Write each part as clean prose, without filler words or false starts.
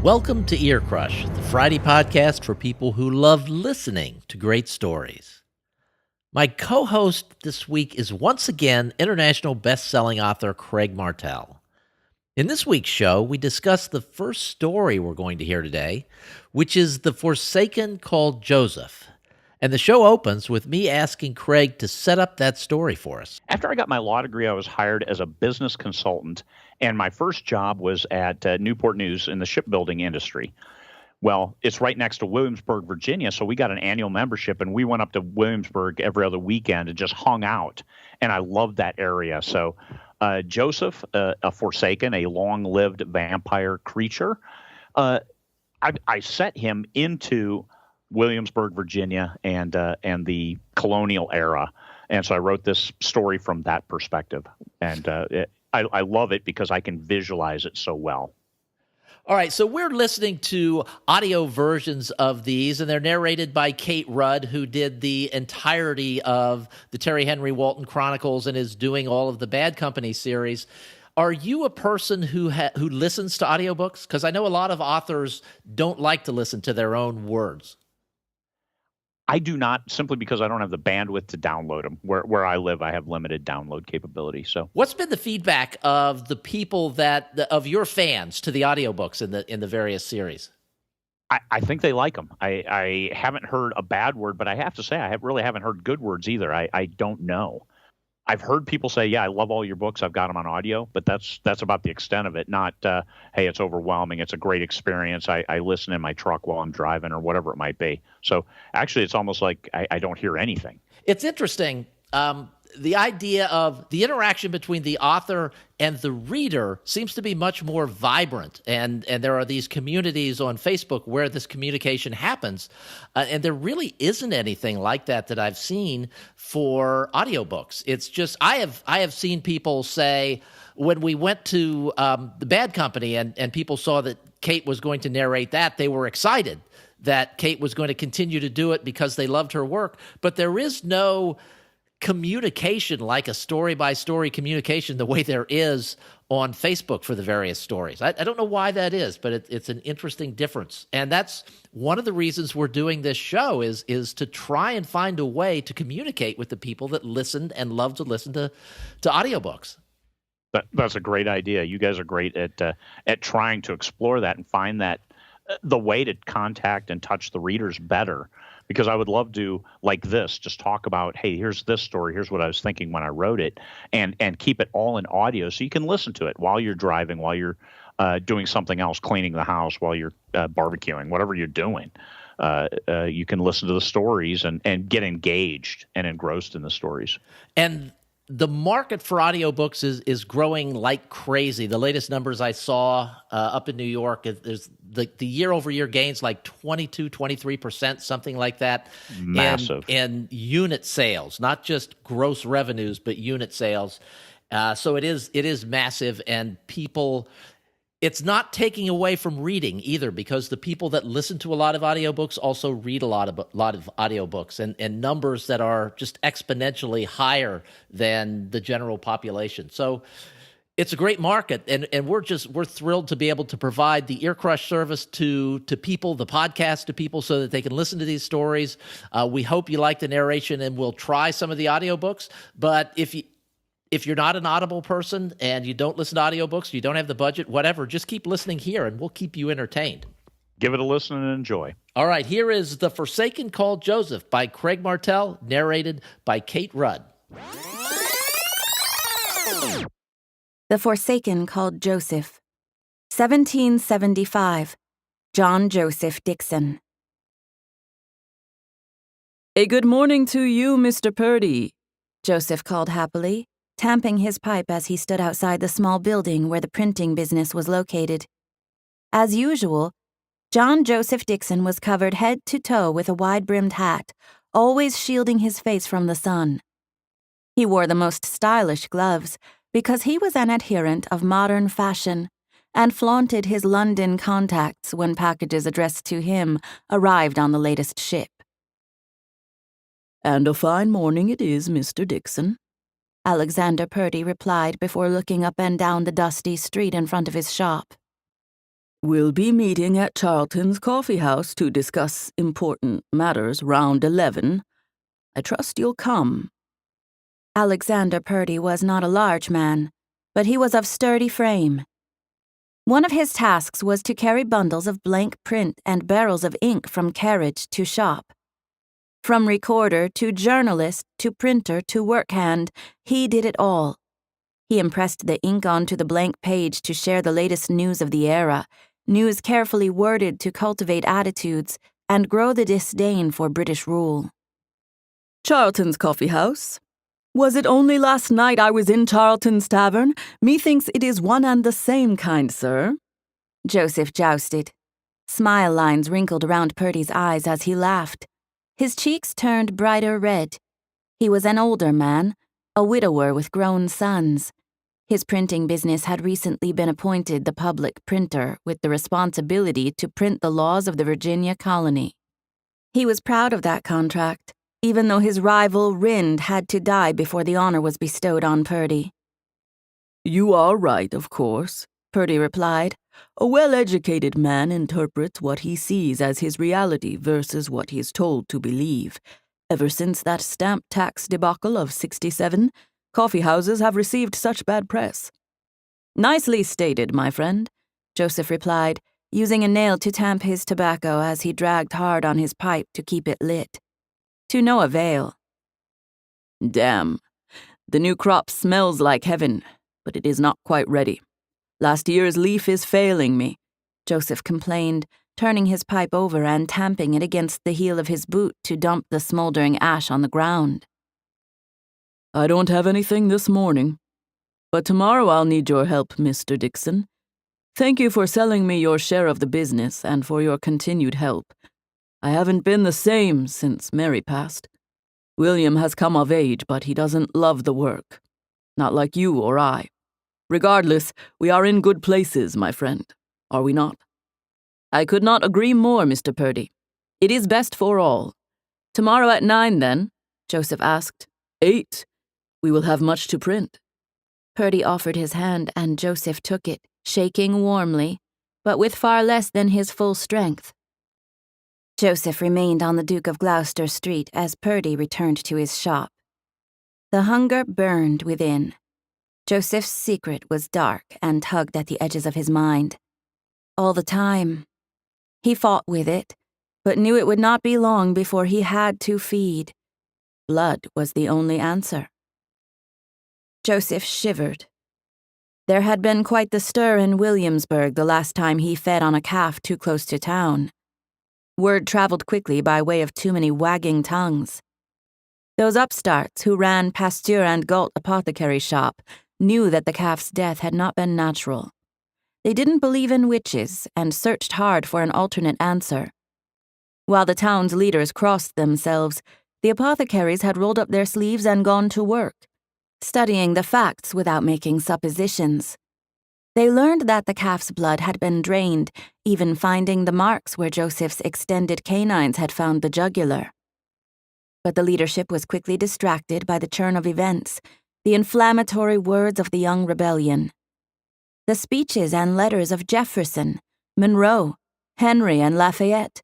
Welcome to Ear Crush, the Friday podcast for people who love listening to great stories. My co-host this week is once again international best-selling author Craig Martelle. In this week's show, we discuss the first story we're going to hear today, which is The Forsaken Called Joseph. And the show opens with me asking Craig to set up that story for us. After I got my law degree, I was hired as a business consultant, and my first job was at Newport News in the shipbuilding industry. Well, it's right next to Williamsburg, Virginia, so we got an annual membership, and we went up to Williamsburg every other weekend and just hung out, and I loved that area. So Joseph, a Forsaken, a long-lived vampire creature, I set him into Williamsburg, Virginia, and the colonial era. And so I wrote this story from that perspective. And I love it because I can visualize it so well. All right, so we're listening to audio versions of these, and they're narrated by Kate Rudd, who did the entirety of the Terry Henry Walton Chronicles and is doing all of the Bad Company series. Are you a person who listens to audiobooks? Because I know a lot of authors don't like to listen to their own words. I do not, simply because I don't have the bandwidth to download them. Where I live, I have limited download capability. So, what's been the feedback of the people of your fans to the audiobooks in the various series? I think they like them. I haven't heard a bad word, but I have to say I really haven't heard good words either. I don't know. I've heard people say, "Yeah, I love all your books. I've got them on audio," but that's about the extent of it. Not, "Hey, it's overwhelming. It's a great experience. I listen in my truck while I'm driving," or whatever it might be. So actually, it's almost like I don't hear anything. It's interesting. The idea of the interaction between the author and the reader seems to be much more vibrant, and there are these communities on Facebook where this communication happens, and there really isn't anything like that I've seen for audiobooks. It's just I have seen people say when we went to the Bad Company and people saw that Kate was going to narrate that, they were excited that Kate was going to continue to do it because they loved her work, but there is no communication like a story-by-story communication the way there is on Facebook for the various stories. I don't know why that is, but it's an interesting difference. And that's one of the reasons we're doing this show is to try and find a way to communicate with the people that listen and love to listen to audiobooks. That's a great idea. You guys are great at trying to explore that and find that the way to contact and touch the readers better. Because I would love to, like this, just talk about, hey, here's this story, here's what I was thinking when I wrote it, and keep it all in audio so you can listen to it while you're driving, while you're doing something else, cleaning the house, while you're barbecuing, whatever you're doing. You can listen to the stories and get engaged and engrossed in the stories. And the market for audiobooks is growing like crazy. The latest numbers I saw up in New York, there's the year-over-year gains like 22, 23%, something like that. Massive. And unit sales, not just gross revenues, but unit sales. So it is massive, and people... It's not taking away from reading either, because the people that listen to a lot of audiobooks also read a lot of audiobooks, and numbers that are just exponentially higher than the general population. So it's a great market, and we're thrilled to be able to provide the Ear Crush service to people, the podcast to people, so that they can listen to these stories. We hope you like the narration, and we'll try some of the audiobooks. But if you're not an Audible person and you don't listen to audiobooks, you don't have the budget, whatever, just keep listening here and we'll keep you entertained. Give it a listen and enjoy. All right, here is The Forsaken Called Joseph by Craig Martelle, narrated by Kate Rudd. The Forsaken Called Joseph, 1775, John Joseph Dixon. A good morning to you, Mr. Purdy, Joseph called happily, tamping his pipe as he stood outside the small building where the printing business was located. As usual, John Joseph Dixon was covered head to toe with a wide-brimmed hat, always shielding his face from the sun. He wore the most stylish gloves because he was an adherent of modern fashion and flaunted his London contacts when packages addressed to him arrived on the latest ship. And a fine morning it is, Mr. Dixon, Alexander Purdy replied before looking up and down the dusty street in front of his shop. We'll be meeting at Charlton's Coffee House to discuss important matters round 11. I trust you'll come. Alexander Purdy was not a large man, but he was of sturdy frame. One of his tasks was to carry bundles of blank print and barrels of ink from carriage to shop. From recorder to journalist to printer to workhand, he did it all. He impressed the ink onto the blank page to share the latest news of the era, news carefully worded to cultivate attitudes and grow the disdain for British rule. Charlton's Coffee House. Was it only last night I was in Charlton's Tavern? Methinks it is one and the same kind, sir. Joseph jousted. Smile lines wrinkled around Purdy's eyes as he laughed. His cheeks turned brighter red. He was an older man, a widower with grown sons. His printing business had recently been appointed the public printer with the responsibility to print the laws of the Virginia colony. He was proud of that contract, even though his rival Rind had to die before the honor was bestowed on Purdy. You are right, of course, Purdy replied. A well-educated man interprets what he sees as his reality versus what he is told to believe. Ever since that stamp tax debacle of '67, coffee houses have received such bad press. Nicely stated, my friend, Joseph replied, using a nail to tamp his tobacco as he dragged hard on his pipe to keep it lit. To no avail. Damn. The new crop smells like heaven, but it is not quite ready. Last year's leaf is failing me, Joseph complained, turning his pipe over and tamping it against the heel of his boot to dump the smoldering ash on the ground. I don't have anything this morning, but tomorrow I'll need your help, Mr. Dixon. Thank you for selling me your share of the business and for your continued help. I haven't been the same since Mary passed. William has come of age, but he doesn't love the work. Not like you or I. Regardless, we are in good places, my friend, are we not? I could not agree more, Mr. Purdy. It is best for all. Tomorrow at 9, then, Joseph asked. 8. We will have much to print. Purdy offered his hand, and Joseph took it, shaking warmly, but with far less than his full strength. Joseph remained on the Duke of Gloucester Street as Purdy returned to his shop. The hunger burned within. Joseph's secret was dark and tugged at the edges of his mind. All the time. He fought with it, but knew it would not be long before he had to feed. Blood was the only answer. Joseph shivered. There had been quite the stir in Williamsburg the last time he fed on a calf too close to town. Word traveled quickly by way of too many wagging tongues. Those upstarts who ran Pasteur and Galt apothecary shop knew that the calf's death had not been natural. They didn't believe in witches and searched hard for an alternate answer. While the town's leaders crossed themselves, the apothecaries had rolled up their sleeves and gone to work, studying the facts without making suppositions. They learned that the calf's blood had been drained, even finding the marks where Joseph's extended canines had found the jugular. But the leadership was quickly distracted by the churn of events, the inflammatory words of the young rebellion. The speeches and letters of Jefferson, Monroe, Henry, and Lafayette.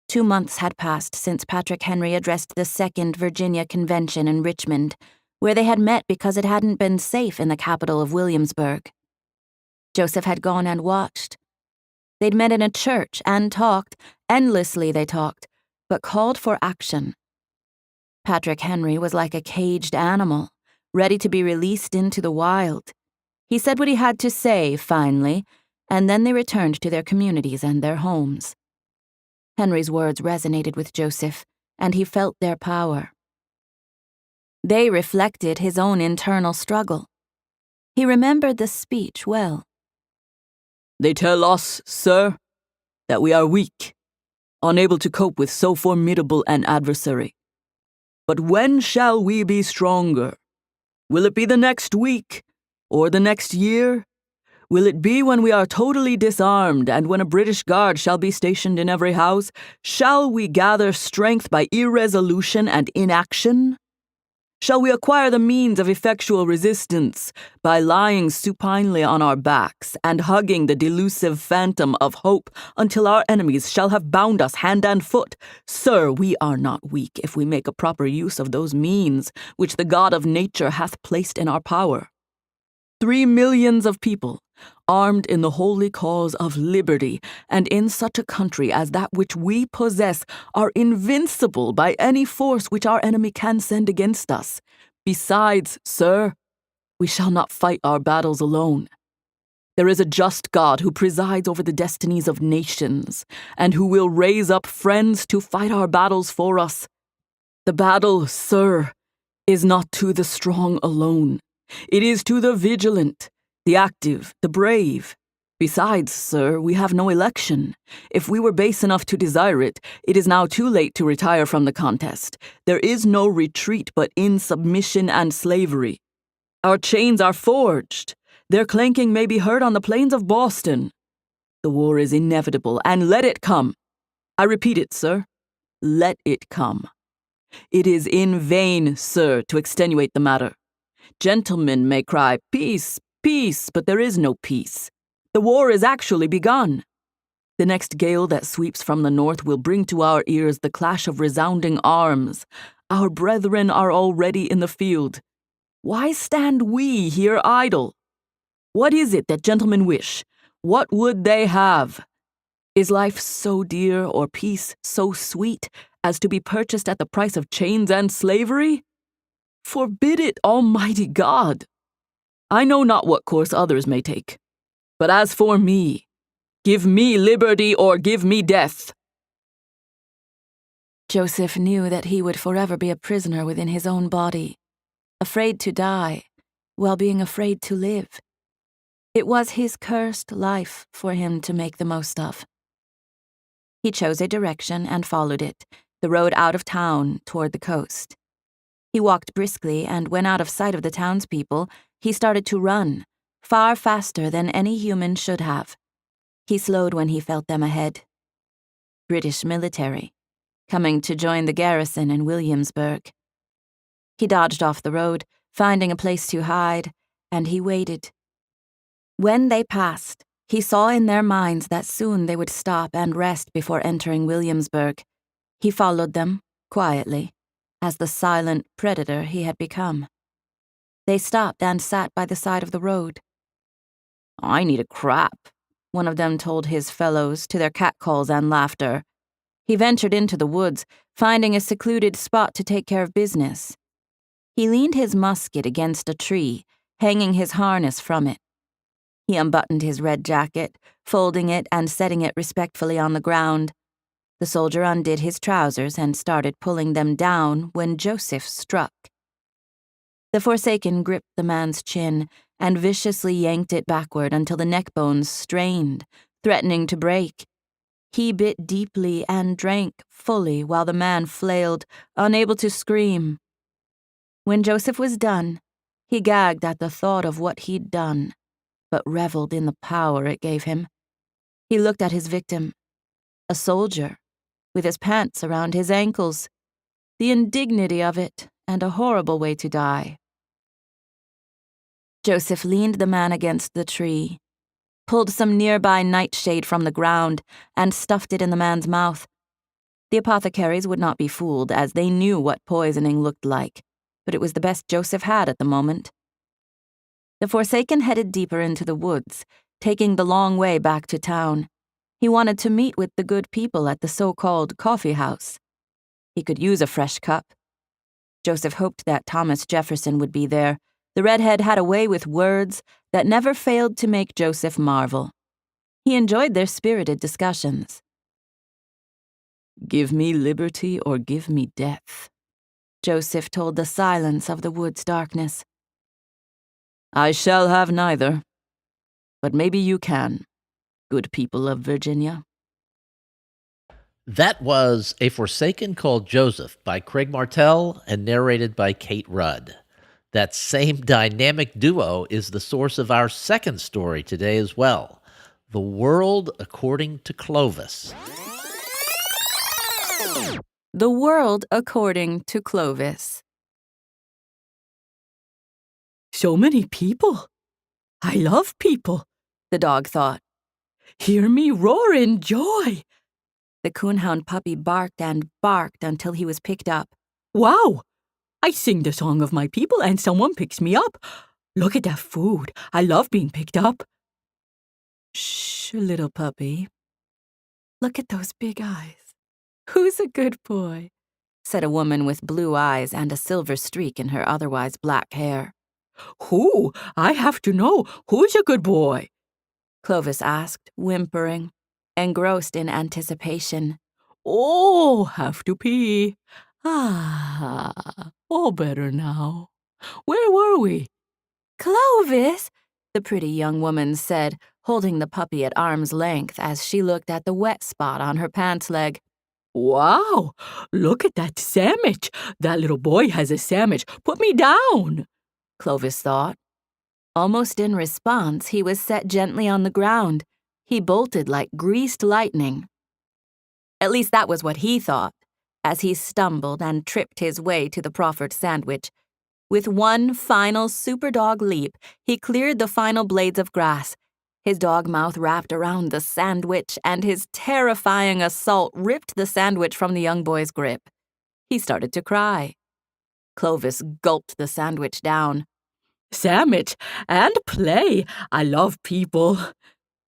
2 months had passed since Patrick Henry addressed the Second Virginia Convention in Richmond, where they had met because it hadn't been safe in the capital of Williamsburg. Joseph had gone and watched. They'd met in a church and talked, endlessly they talked, but called for action. Patrick Henry was like a caged animal, ready to be released into the wild. He said what he had to say, finally, and then they returned to their communities and their homes. Henry's words resonated with Joseph, and he felt their power. They reflected his own internal struggle. He remembered the speech well. They tell us, sir, that we are weak, unable to cope with so formidable an adversary. But when shall we be stronger? Will it be the next week, or the next year? Will it be when we are totally disarmed and when a British guard shall be stationed in every house? Shall we gather strength by irresolution and inaction? Shall we acquire the means of effectual resistance by lying supinely on our backs and hugging the delusive phantom of hope until our enemies shall have bound us hand and foot? Sir, we are not weak if we make a proper use of those means which the God of nature hath placed in our power. 3 millions of people, armed in the holy cause of liberty, and in such a country as that which we possess, are invincible by any force which our enemy can send against us. Besides, sir, we shall not fight our battles alone. There is a just God who presides over the destinies of nations, and who will raise up friends to fight our battles for us. The battle, sir, is not to the strong alone. It is to the vigilant, the active, the brave. Besides, sir, we have no election. If we were base enough to desire it, it is now too late to retire from the contest. There is no retreat but in submission and slavery. Our chains are forged. Their clanking may be heard on the plains of Boston. The war is inevitable, and let it come. I repeat it, sir. Let it come. It is in vain, sir, to extenuate the matter. Gentlemen may cry, peace, peace, but there is no peace. The war is actually begun. The next gale that sweeps from the north will bring to our ears the clash of resounding arms. Our brethren are already in the field. Why stand we here idle? What is it that gentlemen wish? What would they have? Is life so dear or peace so sweet as to be purchased at the price of chains and slavery? Forbid it, Almighty God! I know not what course others may take, but as for me, give me liberty or give me death. Joseph knew that he would forever be a prisoner within his own body, afraid to die, while being afraid to live. It was his cursed life for him to make the most of. He chose a direction and followed it, the road out of town toward the coast. He walked briskly, and when out of sight of the townspeople, he started to run, far faster than any human should have. He slowed when he felt them ahead. British military, coming to join the garrison in Williamsburg. He dodged off the road, finding a place to hide, and he waited. When they passed, he saw in their minds that soon they would stop and rest before entering Williamsburg. He followed them, quietly, as the silent predator he had become. They stopped and sat by the side of the road. "I need a crap," one of them told his fellows to their catcalls and laughter. He ventured into the woods, finding a secluded spot to take care of business. He leaned his musket against a tree, hanging his harness from it. He unbuttoned his red jacket, folding it and setting it respectfully on the ground. The soldier undid his trousers and started pulling them down when Joseph struck. The Forsaken gripped the man's chin and viciously yanked it backward until the neck bones strained, threatening to break. He bit deeply and drank fully while the man flailed, unable to scream. When Joseph was done, he gagged at the thought of what he'd done, but reveled in the power it gave him. He looked at his victim, a soldier, with his pants around his ankles. The indignity of it, and a horrible way to die. Joseph leaned the man against the tree, pulled some nearby nightshade from the ground, and stuffed it in the man's mouth. The apothecaries would not be fooled, as they knew what poisoning looked like, but it was the best Joseph had at the moment. The Forsaken headed deeper into the woods, taking the long way back to town. He wanted to meet with the good people at the so-called coffee house. He could use a fresh cup. Joseph hoped that Thomas Jefferson would be there. The redhead had a way with words that never failed to make Joseph marvel. He enjoyed their spirited discussions. "Give me liberty or give me death," Joseph told the silence of the wood's darkness. "I shall have neither. But maybe you can, good people of Virginia." That was A Forsaken Called Joseph by Craig Martelle and narrated by Kate Rudd. That same dynamic duo is the source of our second story today as well, The World According to Clovis. The World According to Clovis. So many people. I love people, the dog thought. Hear me roar in joy. The coonhound puppy barked and barked until he was picked up. Wow! I sing the song of my people and someone picks me up. Look at that food. I love being picked up. Shh, little puppy. Look at those big eyes. Who's a good boy? Said a woman with blue eyes and a silver streak in her otherwise black hair. Who? I have to know. Who's a good boy? Clovis asked, whimpering, engrossed in anticipation. Oh, have to pee. All better now. Where were we? Clovis, the pretty young woman said, holding the puppy at arm's length as she looked at the wet spot on her pants leg. Wow, look at that sandwich. That little boy has a sandwich. Put me down, Clovis thought. Almost in response, he was set gently on the ground. He bolted like greased lightning. At least that was what he thought, as he stumbled and tripped his way to the proffered sandwich. With one final superdog leap, he cleared the final blades of grass. His dog mouth wrapped around the sandwich, and his terrifying assault ripped the sandwich from the young boy's grip. He started to cry. Clovis gulped the sandwich down. Sandwich and play. I love people.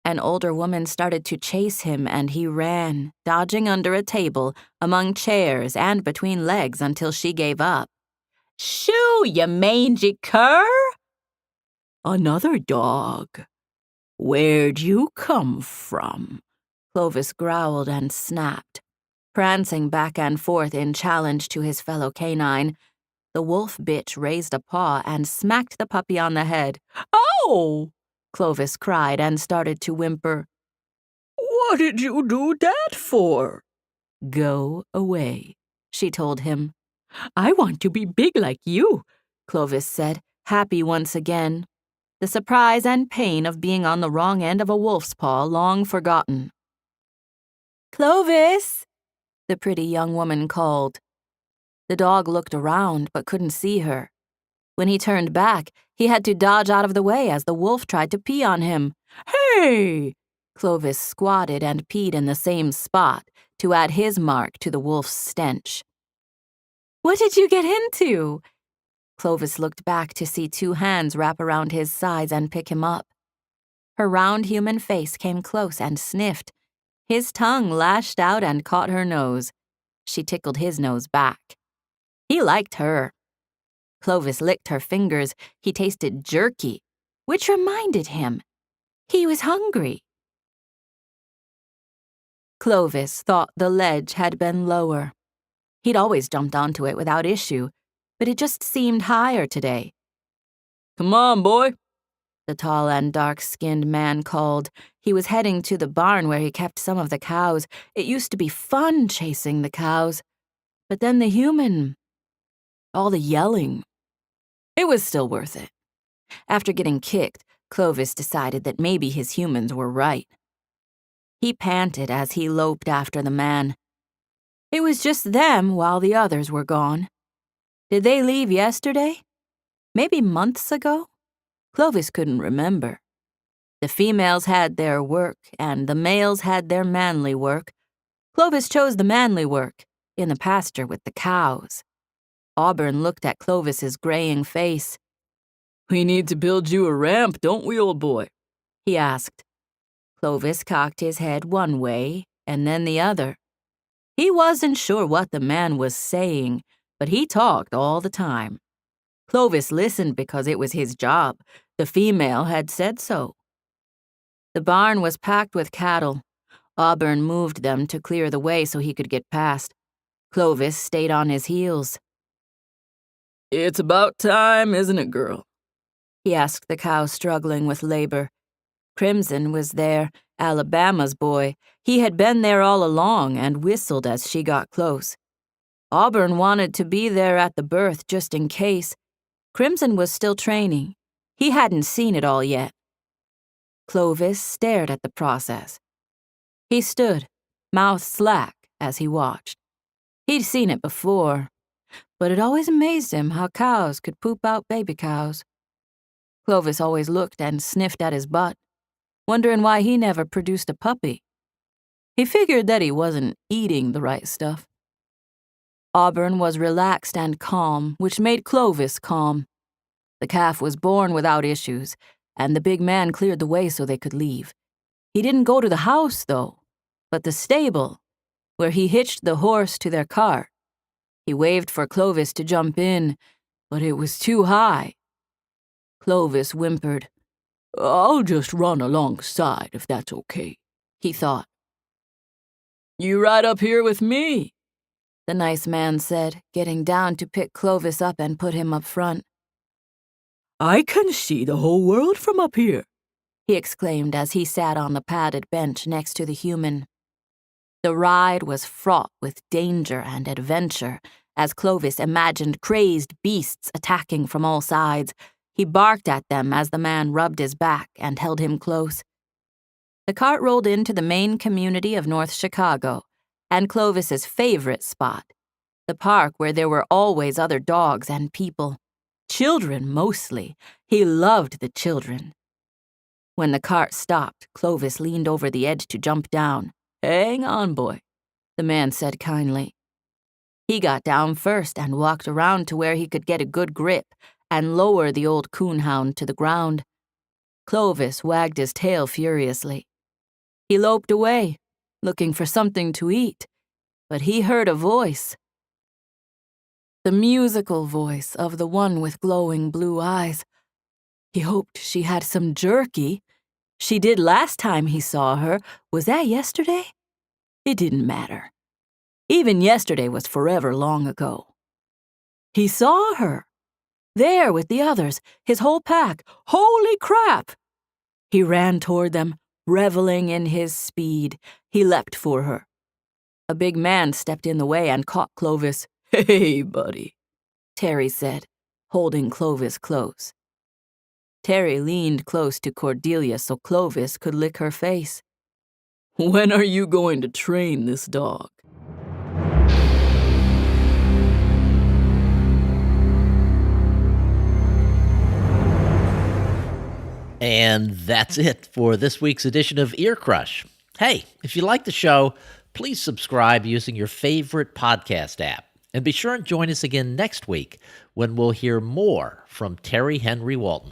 An older woman started to chase him, and he ran, dodging under a table, among chairs, and between legs until she gave up. Shoo, you mangy cur! Another dog. Where'd you come from? Clovis growled and snapped, prancing back and forth in challenge to his fellow canine. The wolf bitch raised a paw and smacked the puppy on the head. Oh! Clovis cried and started to whimper. What did you do that for? Go away, she told him. I want to be big like you, Clovis said, happy once again. The surprise and pain of being on the wrong end of a wolf's paw long forgotten. Clovis, the pretty young woman called. The dog looked around but couldn't see her. When he turned back, he had to dodge out of the way as the wolf tried to pee on him. Hey! Clovis squatted and peed in the same spot to add his mark to the wolf's stench. What did you get into? Clovis looked back to see two hands wrap around his sides and pick him up. Her round human face came close and sniffed. His tongue lashed out and caught her nose. She tickled his nose back. He liked her. Clovis licked her fingers. He tasted jerky, which reminded him. He was hungry. Clovis thought the ledge had been lower. He'd always jumped onto it without issue, but it just seemed higher today. Come on, boy, the tall and dark-skinned man called. He was heading to the barn where he kept some of the cows. It used to be fun chasing the cows. But then the human, all the yelling. It was still worth it. After getting kicked, Clovis decided that maybe his humans were right. He panted as he loped after the man. It was just them while the others were gone. Did they leave yesterday? Maybe months ago? Clovis couldn't remember. The females had their work, and the males had their manly work. Clovis chose the manly work, in the pasture with the cows. Auburn looked at Clovis's graying face. We need to build you a ramp, don't we, old boy? He asked. Clovis cocked his head one way, and then the other. He wasn't sure what the man was saying, but he talked all the time. Clovis listened because it was his job. The female had said so. The barn was packed with cattle. Auburn moved them to clear the way so he could get past. Clovis stayed on his heels. It's about time, isn't it, girl? He asked the cow struggling with labor. Crimson was there, Alabama's boy. He had been there all along and whistled as she got close. Auburn wanted to be there at the birth just in case. Crimson was still training. He hadn't seen it all yet. Clovis stared at the process. He stood, mouth slack, as he watched. He'd seen it before, but it always amazed him how cows could poop out baby cows. Clovis always looked and sniffed at his butt, wondering why he never produced a puppy. He figured that he wasn't eating the right stuff. Auburn was relaxed and calm, which made Clovis calm. The calf was born without issues, and the big man cleared the way so they could leave. He didn't go to the house, though, but the stable, where he hitched the horse to their cart. He waved for Clovis to jump in, but it was too high. Clovis whimpered. "I'll just run alongside if that's okay," he thought. "You ride up here with me," the nice man said, getting down to pick Clovis up and put him up front. "I can see the whole world from up here," he exclaimed as he sat on the padded bench next to the human. The ride was fraught with danger and adventure as Clovis imagined crazed beasts attacking from all sides. He barked at them as the man rubbed his back and held him close. The cart rolled into the main community of North Chicago, and Clovis's favorite spot, the park where there were always other dogs and people. Children, mostly. He loved the children. When the cart stopped, Clovis leaned over the edge to jump down. "Hang on, boy," the man said kindly. He got down first and walked around to where he could get a good grip and lower the old coonhound to the ground. Clovis wagged his tail furiously. He loped away, looking for something to eat, but he heard a voice. The musical voice of the one with glowing blue eyes. He hoped she had some jerky. She did last time he saw her. Was that yesterday? It didn't matter. Even yesterday was forever long ago. He saw her. There with the others, his whole pack. Holy crap! He ran toward them, reveling in his speed. He leapt for her. A big man stepped in the way and caught Clovis. "Hey, buddy," Terry said, holding Clovis close. Terry leaned close to Cordelia so Clovis could lick her face. "When are you going to train this dog?" And that's it for this week's edition of Ear Crush. Hey, if you like the show, please subscribe using your favorite podcast app. And be sure and join us again next week when we'll hear more from Terry Henry Walton.